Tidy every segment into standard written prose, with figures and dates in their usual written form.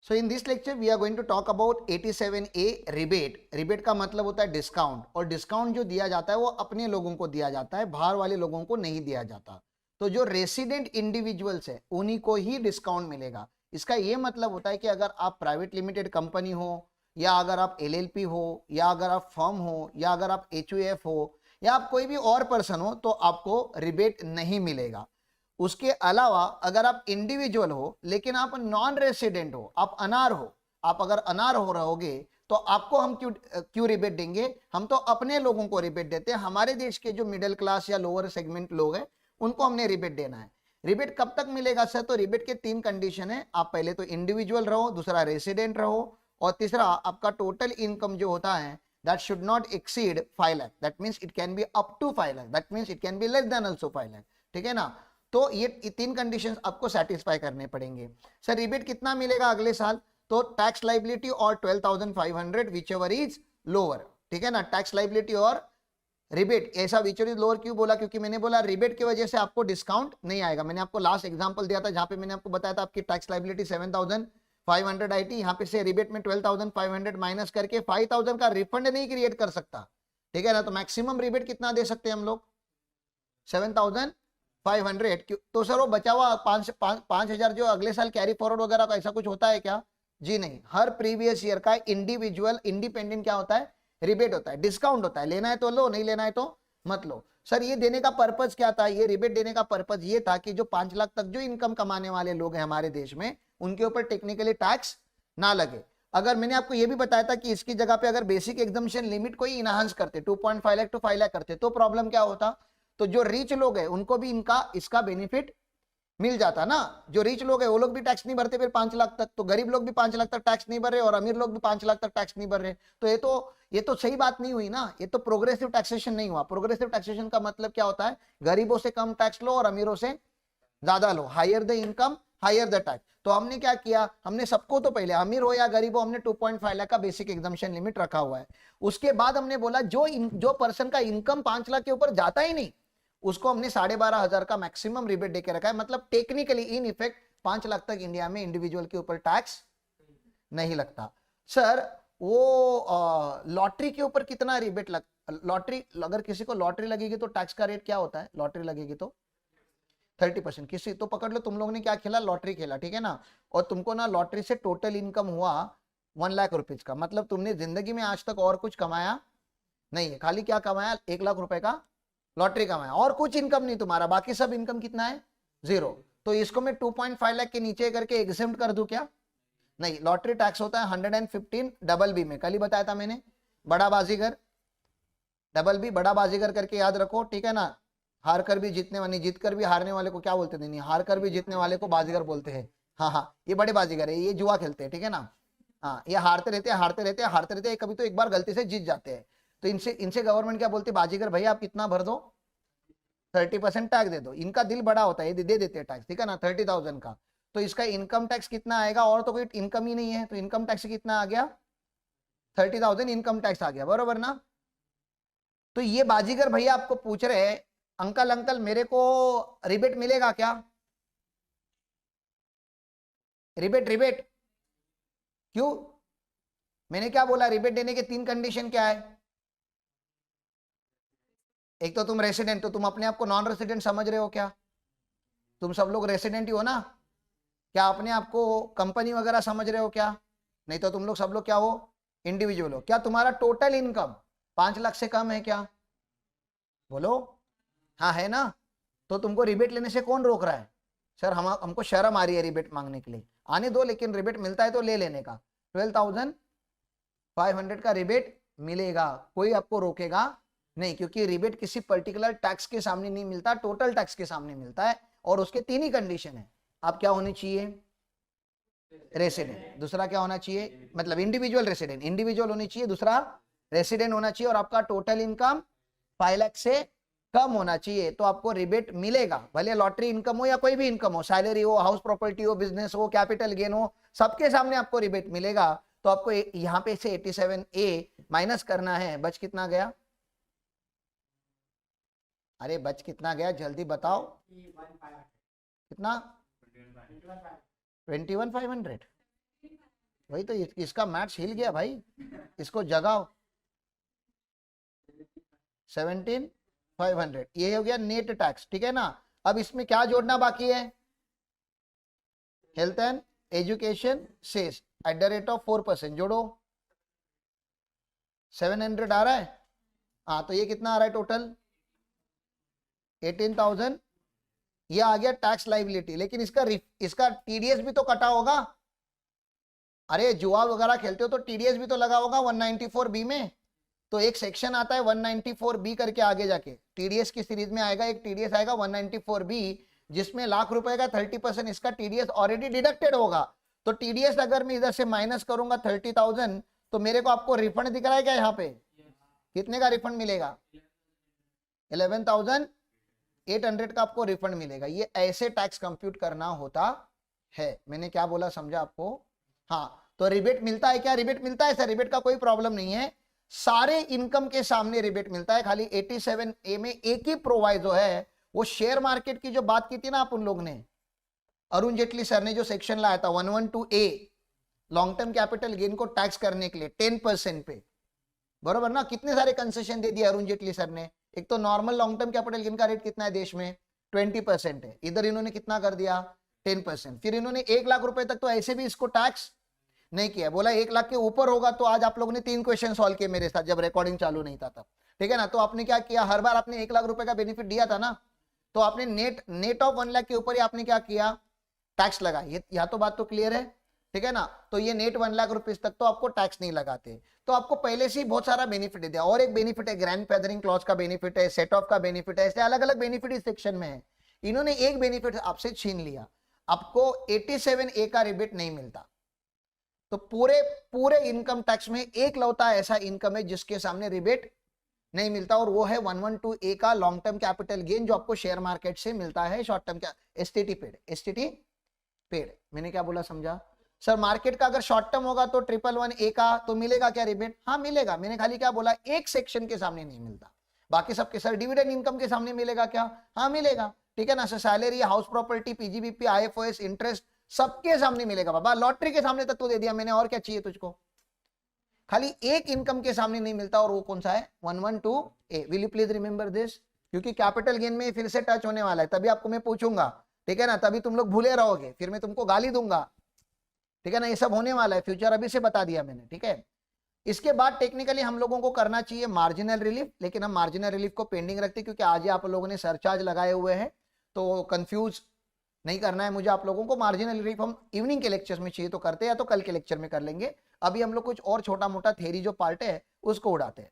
So in this lecture we are going to talk about 87A rebate. Rebate का मतलब होता है discount, और डिस्काउंट जो दिया जाता है वो अपने लोगों को दिया जाता है, बाहर वाले लोगों को नहीं दिया जाता। तो जो रेसिडेंट इंडिविजुअल्स है उन्हीं को ही डिस्काउंट मिलेगा। इसका ये मतलब होता है कि अगर आप प्राइवेट लिमिटेड कंपनी हो, या अगर आप LLP हो, या अगर आप फर्म हो, या अगर आप HUF हो, या आप कोई भी और पर्सन हो, तो आपको रिबेट नहीं मिलेगा। उसके अलावा अगर आप इंडिविजुअल हो लेकिन आप नॉन रेसिडेंट हो, आप अनार हो, आप अगर अनार हो रहोगे तो आपको हम क्यों रिबेट देंगे? हम तो अपने लोगों को रिबेट देते हैं। हमारे देश के जो मिडिल क्लास या लोअर सेगमेंट लोग हैं उनको हमने रिबेट देना है। रिबेट कब तक मिलेगा सर? तो रिबेट के 3 कंडीशन है। आप पहले तो इंडिविजुअल रहो, दूसरा रेसिडेंट रहो, और तीसरा आपका टोटल इनकम जो होता है that should not exceed 5 lakh. That means it can be up to 5 lakh. That means it can be less than also 5 lakh. ठीक है ना? तो ये 3 कंडीशंस आपको सेटिस्फाई करने पड़ेंगे। सर रिबेट कितना मिलेगा अगले साल? तो टैक्स लाइबिलिटी और 12,500 विच एवर इज लोअर। ठीक है ना? टैक्स लाइबिलिटी और रिबेट, ऐसा विच एवर इज लोअर क्यों बोला? क्योंकि मैंने बोला रिबेट की वजह से आपको डिस्काउंट नहीं आएगा। मैंने आपको लास्ट एग्जांपल दिया था जहां पे मैंने आपको बताया था आपकी टैक्स लाइबिलिटी 7,500 आई थी, यहाँ पे से रिबेट में 12,500 माइनस करके 5,000 का रिफंड नहीं क्रिएट कर सकता। ठीक है ना? तो मैक्सिमम रिबेट कितना दे सकते हैं हम लोग? 7,500। तो सर वो बचा हुआ 5,000 जो अगले साल कैरी फॉरवर्ड वगैरह का ऐसा कुछ होता है क्या? जी नहीं, हर प्रीवियस ईयर का इंडिविजुअल इंडिपेंडेंट क्या होता है? रिबेट होता है, डिस्काउंट होता है। लेना है तो लो, नहीं लेना है तो मत लो। सर ये देने का पर्पज क्या था? ये रिबेट देने का पर्पज ये था कि जो 5 लाख तक जो इनकम कमाने वाले लोग हैं हमारे देश में, उनके ऊपर टेक्निकली टैक्स ना लगे। अगर मैंने आपको ये भी बताया था कि इसकी जगह पे अगर बेसिक एग्जम्पशन लिमिट को ही इनहांस करते, 2.5 लाख टू 5 लाख करते, तो प्रॉब्लम क्या होता? तो जो रिच लोग हैं उनको भी इसका बेनिफिट मिल जाता ना। जो रिच लोग है वो लोग भी टैक्स नहीं भरते फिर 5 लाख तक, तो गरीब लोग भी 5 लाख तक टैक्स नहीं भर रहे और अमीर लोग भी 5 लाख तक टैक्स नहीं भर रहे। तो ये तो सही बात नहीं हुई ना। ये तो प्रोग्रेसिव टैक्सेशन नहीं हुआ। प्रोग्रेसिव टैक्सेशन का मतलब क्या होता है? गरीबों से कम टैक्स लो और अमीरों से ज्यादा लो। Higher the income higher the tax. तो हमने क्या किया? हमने सबको, तो पहले अमीर हो या गरीब हो, हमने 2.5 लाख का बेसिक एग्जम्पशन लिमिट रखा हुआ है। उसके बाद हमने बोला जो पर्सन का इनकम 5 लाख के ऊपर जाता ही नहीं, उसको हमने 12,500 का मैक्सिमम रिबेट देके रखा है। मतलब टेक्निकली इन इफेक्ट 5 लाख तक इंडिया में इंडिविजुअल के ऊपर टैक्स नहीं लगता। सर वो लॉटरी के ऊपर कितना रिबेट लॉटरी, अगर किसी को लॉटरी लगेगी तो टैक्स का रेट क्या होता है? लॉटरी लगेगी तो 30%। किसी तो पकड़ लो, तुम लोग ने क्या खेला? लॉटरी खेला, ठीक है ना? और तुमको ना लॉटरी से टोटल इनकम हुआ 1 लाख रुपीज का। मतलब तुमने जिंदगी में आज तक और कुछ कमाया नहीं है, खाली क्या कमाया? 1 लाख रुपए का लॉटरी कमाया, और कुछ इनकम नहीं तुम्हारा। बाकी सब इनकम कितना है? 0। तो इसको मैं 2.5 लाख के नीचे करके एग्जेम्प्ट कर दूं क्या? नहीं, लॉटरी टैक्स होता है 115 डबल बी में। कल ही बताया था मैंने, बड़ा बाजीगर, डबल बी, बड़ा बाजीगर करके याद रखो, ठीक है ना? हार कर भी जीतने वाले, जीत कर भी हारने वाले को क्या बोलते? नहीं, हार कर भी जीतने वाले को बाजीगर बोलते हैं। हाँ हाँ, ये बड़े बाजीगर है, ये जुआ खेलते हैं, ठीक है ना? हाँ, ये हारते रहते हैं, हारते रहते हैं, हारते रहते हैं, कभी तो एक बार गलती से जीत जाते हैं। तो इनसे गवर्नमेंट क्या बोलती है? बाजीगर भैया आप कितना भर दो? 30% टैक्स दे दो। इनका दिल बड़ा होता है, ये दे देते हैं टैक्स, ठीक है ना? 30,000 का। तो इसका इनकम टैक्स कितना आएगा? और तो कोई इनकम ही नहीं है, तो इनकम टैक्स कितना आ गया? 30,000 इनकम टैक्स आ गया, बरोबर ना? तो ये बाजीगर भैया आपको पूछ रहे हैं, अंकल अंकल मेरे को रिबेट मिलेगा क्या? रिबेट क्यों? मैंने क्या बोला? रिबेट देने के 3 कंडीशन क्या है? एक तो तुम रेसिडेंट, तो तुम अपने आप को नॉन रेसिडेंट समझ रहे हो क्या? तुम सब लोग रेसिडेंट ही हो ना? क्या अपने आप को कंपनी वगैरह समझ रहे हो क्या? नहीं तो तुम लोग सब लोग क्या हो? इंडिविजुअल हो। क्या तुम्हारा टोटल इनकम 5 लाख से कम है क्या? बोलो, हाँ है ना? तो तुमको रिबेट लेने से कौन रोक रहा है? सर हमको शर्म आ रही है रिबेट मांगने के लिए। आने दो, लेकिन रिबेट मिलता है तो ले लेने का। 12,500 का रिबेट मिलेगा, कोई आपको रोकेगा नहीं, क्योंकि रिबेट किसी पर्टिकुलर टैक्स के सामने नहीं मिलता, टोटल टैक्स के सामने मिलता है। और उसके 3 ही कंडीशन है। आप क्या होने चाहिए? रेसिडेंट। दूसरा क्या होना चाहिए? मतलब इंडिविजुअल रेसिडेंट, इंडिविजुअल होनी चाहिए। दूसरा रेसिडेंट होना चाहिए। और आपका टोटल इनकम 5 लाख से कम होना चाहिए, तो आपको रिबेट मिलेगा। भले लॉटरी इनकम हो या कोई भी इनकम हो, सैलरी हो, हाउस प्रॉपर्टी हो, बिजनेस हो, कैपिटल गेन हो, सबके सामने आपको रिबेट मिलेगा। तो आपको यहाँ पे से 87A माइनस करना है। बच कितना गया? अरे बच कितना गया जल्दी बताओ? कितना? 21,500। वही तो इसका मैथ्स हिल गया भाई, इसको जगाओ। 17,500 ये हो गया नेट टैक्स, ठीक है ना। अब इसमें क्या जोड़ना बाकी है, हेल्थ एंड एजुकेशन सेस @4% जोड़ो। 700 आ रहा है, हाँ तो ये कितना आ रहा है टोटल 18,000। ये आ गया टैक्स लाइबिलिटी, लेकिन इसका टीडीएस भी तो कटा होगा। अरे जुआ वगैरह खेलते हो तो टीडीएस भी तो लगा होगा 194B में। तो एक सेक्शन आता है 194B करके, आगे जाके टीडीएस की सीरीज में आएगा एक टीडीएस आएगा 194B, जिसमें लाख रुपए का 30% इसका टीडीएस ऑलरेडी डिडक्टेड होगा। तो टीडीएस अगर मैं इधर से माइनस करूंगा 30,000, तो मेरे को आपको रिफंड दिख रहा है क्या यहाँ पे, कितने का रिफंड मिलेगा 11,800 का आपको रिफंड मिलेगा। ये ऐसे टैक्स कंप्यूट करना होता है। मैंने क्या बोला समझा आपको। हाँ तो रिबेट मिलता है क्या, रिबेट मिलता है सर, रिबेट का कोई प्रॉब्लम नहीं है, सारे इनकम के सामने रिबेट मिलता है। खाली 87A में एक ही प्रोवाइजो है, वो शेयर मार्केट की जो बात की थी ना आप उन लोग ने, अरुण जेटली सर ने जो सेक्शन लाया था 112A long term capital gain को टैक्स करने के लिए 10% पे, बरोबर ना। कितने सारे कंसेशन दे दिए अरुण जेटली सर ने। एक तो normal long term capital gain का रेट कितना है देश में 20% है, इधर इन्होंने कितना कर दिया 10%। फिर इन्होंने 1 लाख रुपए तक तो ऐसे भी इसको टैक्स नहीं किया, बोला 1 लाख के ऊपर होगा। तो आज आप लोगों ने 3 क्वेश्चन सॉल्व किए मेरे साथ जब रिकॉर्डिंग चालू नहीं था तब, ठीक है ना। तो आपने क्या किया, हर बार आपने 1 लाख रुपए का बेनिफिट दिया था ना, तो आपने नेट ऑफ 1 लाख के ऊपर ही आपने क्या किया टैक्स लगा। यहाँ तो बात तो क्लियर है, ठीक है ना। तो ये नेट 1 लाख रुपीज तक तो आपको टैक्स नहीं लगाते, तो आपको पहले से ही बहुत सारा बेनिफिट दे दिया। और एक बेनिफिट है ग्रैंड फेदरिंग क्लॉज का बेनिफिट है, सेट ऑफ का बेनिफिट है, ऐसे अलग अलग बेनिफिट इस सेक्शन में है। इन्होंने एक बेनिफिट आपसे छीन लिया, आपको 87A का रिबेट नहीं मिलता। तो पूरे इनकम टैक्स में एक लौता ऐसा इनकम है जिसके सामने रिबेट नहीं मिलता, और वो है 112A का लॉन्ग टर्म कैपिटल गेन जो आपको शेयर मार्केट से मिलता है, शॉर्ट टर्म एसटीटी पेड। मैंने क्या बोला समझा सर। मार्केट का अगर शॉर्ट टर्म होगा तो 111A का तो मिलेगा क्या रिबेट, हाँ मिलेगा। मैंने खाली क्या बोला, एक सेक्शन के सामने नहीं मिलता, बाकी सबके सर डिविडेंड इनकम के सामने मिलेगा क्या, हाँ मिलेगा, ठीक है ना। Salary, house property, PGBP, IFOS, interest सबके सामने मिलेगा बाबा। लॉटरी के सामने तक तो दे दिया मैंने, और क्या चाहिए तुझको। खाली एक इनकम के सामने नहीं मिलता, और वो कौन सा है 112A। Will you please remember this, क्योंकि कैपिटल गेन में फिर से टच होने वाला है, तभी आपको मैं पूछूंगा, ठीक है ना। तभी तुम लोग भूले रहोगे, फिर मैं तुमको गाली दूंगा, ठीक है ना। ये सब होने वाला है, फ्यूचर अभी से बता दिया मैंने, ठीक है। इसके बाद टेक्निकली हम लोगों को करना चाहिए मार्जिनल रिलीफ, लेकिन हम मार्जिनल रिलीफ को पेंडिंग रखते हैं क्योंकि आज ही आप लोगों ने सरचार्ज लगाए हुए हैं, तो कंफ्यूज नहीं करना है मुझे आप लोगों को। मार्जिनल रिलीफ हम इवनिंग के लेक्चर्स में चाहिए तो करते हैं, या तो कल के लेक्चर में कर लेंगे। अभी हम लोग कुछ और छोटा मोटा थ्योरी जो पार्ट है उसको उड़ाते हैं।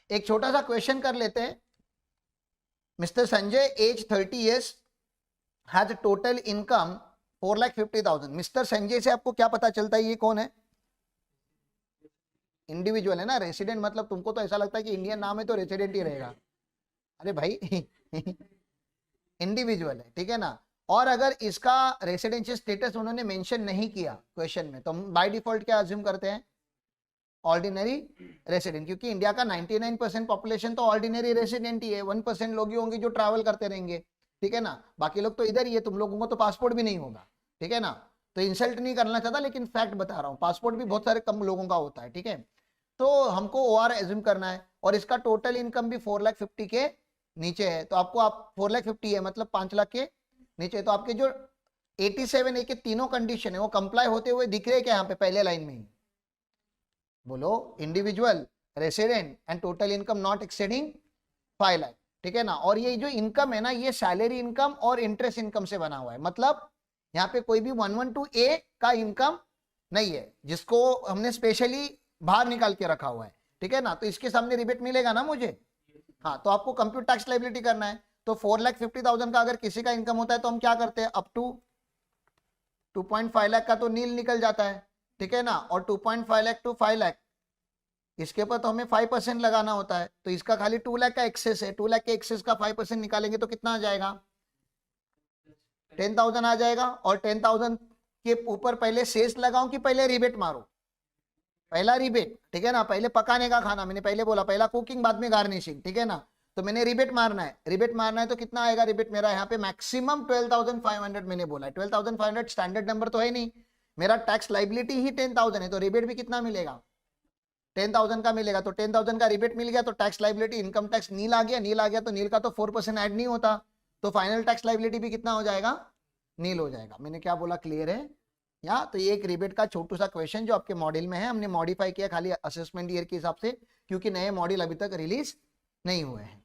एक छोटा सा क्वेश्चन कर लेते हैं। Mister Sanjay age 30 years has total income 4,50,000। Mister Sanjay से आपको क्या पता चलता है ये कौन है, इंडिविजुअल है ना। रेसिडेंट मतलब तुमको तो ऐसा लगता है कि इंडियन नाम है तो रेसिडेंट ही रहेगा, अरे भाई इंडिविजुअल है, ठीक है ना। और अगर इसका रेसिडेंशियल स्टेटस उन्होंने मेंशन नहीं किया क्वेश्चन में, तो हम बाय डिफॉल्ट क्या अज्यूम करते हैं, ऑर्डिनरी रेसिडेंट, क्योंकि इंडिया का 99% पॉपुलेशन तो ऑर्डिनरी रेसिडेंट ही है। 1% लोग ही होंगे जो ट्रैवल करते रहेंगे, ठीक है ना। बाकी लोग तो इधर ही है, तुम लोगों को तो पासपोर्ट भी नहीं होगा, ठीक है ना। तो इंसल्ट नहीं करना चाहता, लेकिन फैक्ट बता रहा हूँ, पासपोर्ट भी बहुत सारे कम लोगों का होता है, ठीक है। तो हमको OR एज्यूम करना है, और इसका टोटल इनकम भी 4,50,000 के नीचे है। तो आपको 4,50,000 है मतलब 5 लाख के नीचे। तो आपके जो 87A के तीनों कंडीशन है वो कंप्लाई होते हुए दिख रहे क्या यहाँ पे पहले लाइन में ही, बोलो individual, resident and total income not exceeding 5 lakh, ठीक है ना। और ये जो इनकम है ना, ये सैलरी इनकम और इंटरेस्ट इनकम से बना हुआ है, मतलब यहाँ पे कोई भी 112A का इनकम नहीं है जिसको हमने स्पेशली बाहर निकाल के रखा हुआ है, ठीक है ना। तो इसके सामने रिबेट मिलेगा ना मुझे, हाँ। तो आपको कंप्यूट टैक्स लायबिलिटी करना है। तो 4,50,000 का अगर किसी का इनकम होता है तो हम क्या करते हैं, अप टू 2.5 लाख का तो नील निकल जाता है, ठीक है ना। और 2.5 लाख टू 5 लाख इसके ऊपर तो हमें 5% लगाना होता है। तो इसका खाली 2 लाख का एक्सेस है, 2 लाख के एक्सेस का 5% निकालेंगे तो कितना आ जाएगा 10,000 आ जाएगा। और 10,000 के ऊपर पहले शेष लगाऊं कि पहले रिबेट मारो, पहला रिबेट, ठीक है ना। पहले पकाने का खाना, मैंने पहले बोला, पहला कुकिंग बाद में गार्निशिंग, ठीक है ना। तो मैंने रिबेट मारना है, रिबेट मारना है तो कितना आएगा रिबेट मेरा यहाँ पे मैक्सिमम 12,500 मैंने बोला है। 12,500 स्टैंडर्ड नंबर तो है नहीं, मेरा टैक्स लाइबिलिटी ही 10,000 है, तो रिबेट भी कितना मिलेगा 10,000 का मिलेगा। तो 10,000 का रिबेट मिल गया तो टैक्स लाइबिलिटी इनकम टैक्स नील आ गया, नील आ गया तो नील का तो 4% ऐड नहीं होता, तो फाइनल टैक्स लाइबिलिटी भी कितना हो जाएगा, नील हो जाएगा। मैंने क्या बोला, क्लियर है? या तो ये एक रिबेट का छोटू सा क्वेश्चन जो आपके मॉड्यूल में है, हमने मॉडिफाई किया खाली असेसमेंट ईयर के हिसाब से, क्योंकि नए मॉड्यूल अभी तक रिलीज नहीं हुए हैं।